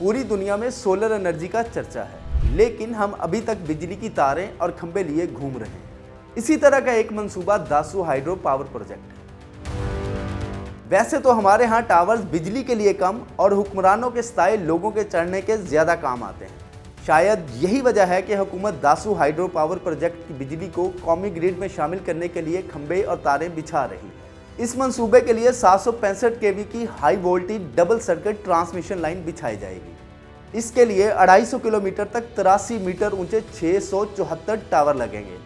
पूरी दुनिया में सोलर एनर्जी का चर्चा है, लेकिन हम अभी तक बिजली की तारें और खंभे लिए घूम रहे हैं। इसी तरह का एक मंसूबा दासू हाइड्रो पावर प्रोजेक्ट है। वैसे तो हमारे यहाँ टावर्स बिजली के लिए कम और हुक्मरानों के सताए लोगों के चढ़ने के ज्यादा काम आते हैं। शायद यही वजह है कि हुकूमत दासू हाइड्रो पावर प्रोजेक्ट की बिजली को कौमी ग्रिड में शामिल करने के लिए खंभे और तारें बिछा रही है। इस मंसूबे के लिए 765 केवी की high voltage double circuit transmission line बिछाई जाएगी। इसके लिए 250 किलोमीटर तक 83 मीटर ऊंचे 674 टावर लगेंगे।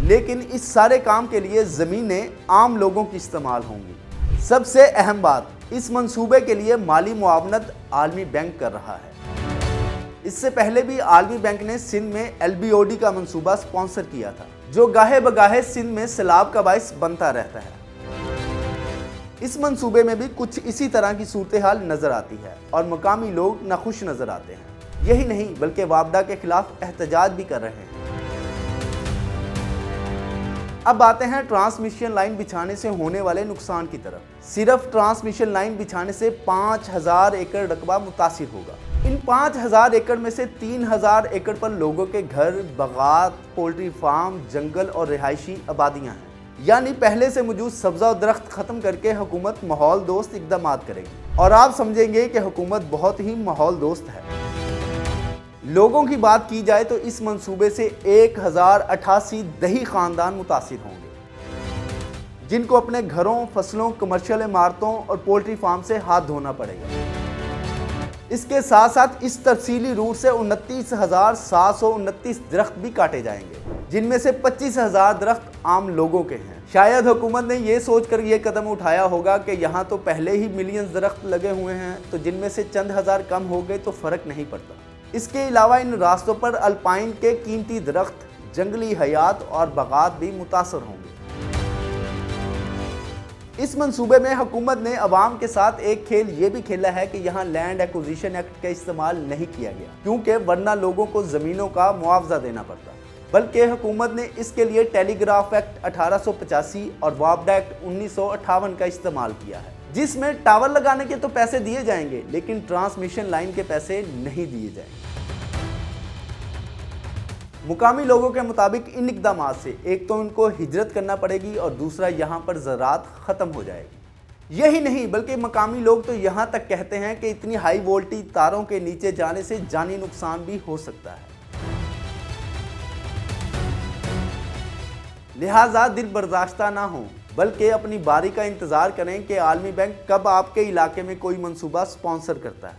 लेकिन इस सारे काम के लिए जमीनें आम लोगों की इस्तेमाल होंगी। सबसे अहम बात, इस मंसूबे के लिए माली मुआवनत आलमी बैंक कर रहा है। इससे पहले भी आलमी बैंक ने सिंध में LBOD का मंसूबा स्पॉन्सर किया था, जो गाहे बगाहे सिंध में सैलाब का बाइस बनता रहता है। इस मंसूबे में भी कुछ इसी तरह की सूरत हाल नजर आती है और मकामी लोग नाखुश नजर आते हैं। यही नहीं बल्कि वापडा के खिलाफ एहतजाज भी कर रहे हैं। अब आते हैं ट्रांसमिशन लाइन बिछाने से होने वाले नुकसान की तरफ। सिर्फ ट्रांसमिशन लाइन बिछाने से 5000 एकड़ रकबा मुतासिर होगा। इन 5000 एकड़ में से 3000 एकड़ पर लोगों के घर, बागात, पोल्ट्री फार्म, जंगल और रिहायशी आबादियां हैं। यानी पहले से मौजूद सब्जा और दरख्त खत्म करके हुकूमत माहौल दोस्त इकदाम करेगी और आप समझेंगे कि हुकूमत बहुत ही माहौल दोस्त है। लोगों की बात की जाए तो इस मंसूबे से 1088 दही खानदान मुतासिर होंगे, जिनको अपने घरों, फसलों, कमर्शियल इमारतों और पोल्ट्री फार्म से हाथ धोना पड़ेगा। इसके साथ साथ इस तफसीली रूट से 29,729 दरख्त भी काटे जाएंगे, जिनमें से 25,000 दरख्त आम लोगों के हैं। शायद हुकूमत ने यह सोचकर यह कदम उठाया होगा कि यहाँ तो पहले ही मिलियंस दरख्त लगे हुए हैं, तो जिनमें से चंद हजार कम हो गए तो फर्क नहीं पड़ता। इसके अलावा इन रास्तों पर अल्पाइन के कीमती दरख्त, जंगली हयात और बागात भी मुतासर होंगे। इस मंसूबे में हुकूमत ने अवाम के साथ एक खेल ये भी खेला है कि यहाँ लैंड एक्विजिशन एक्ट का इस्तेमाल नहीं किया गया, क्योंकि वरना लोगों को ज़मीनों का मुआवजा देना पड़ता। बल्कि हुकूमत ने इसके लिए टेलीग्राफ एक्ट 1885 और वापडा एक्ट 1958 का इस्तेमाल किया है, जिसमें टावर लगाने के तो पैसे दिए जाएंगे, लेकिन ट्रांसमिशन लाइन के पैसे नहीं दिए जाएंगे। मुकामी लोगों के मुताबिक इन इक़दामात से एक तो उनको हिजरत करना पड़ेगी और दूसरा यहाँ पर ज़राअत ख़त्म हो जाएगी। यही नहीं बल्कि मकामी लोग तो यहाँ तक कहते हैं कि इतनी हाई वोल्टेज तारों के नीचे जाने से जानी नुकसान भी हो सकता है। लिहाजा दिल बर्दाश्ता ना हो, बल्कि अपनी बारी का इंतज़ार करें कि आलमी बैंक कब आपके इलाके में कोई मंसूबा स्पॉन्सर करता है।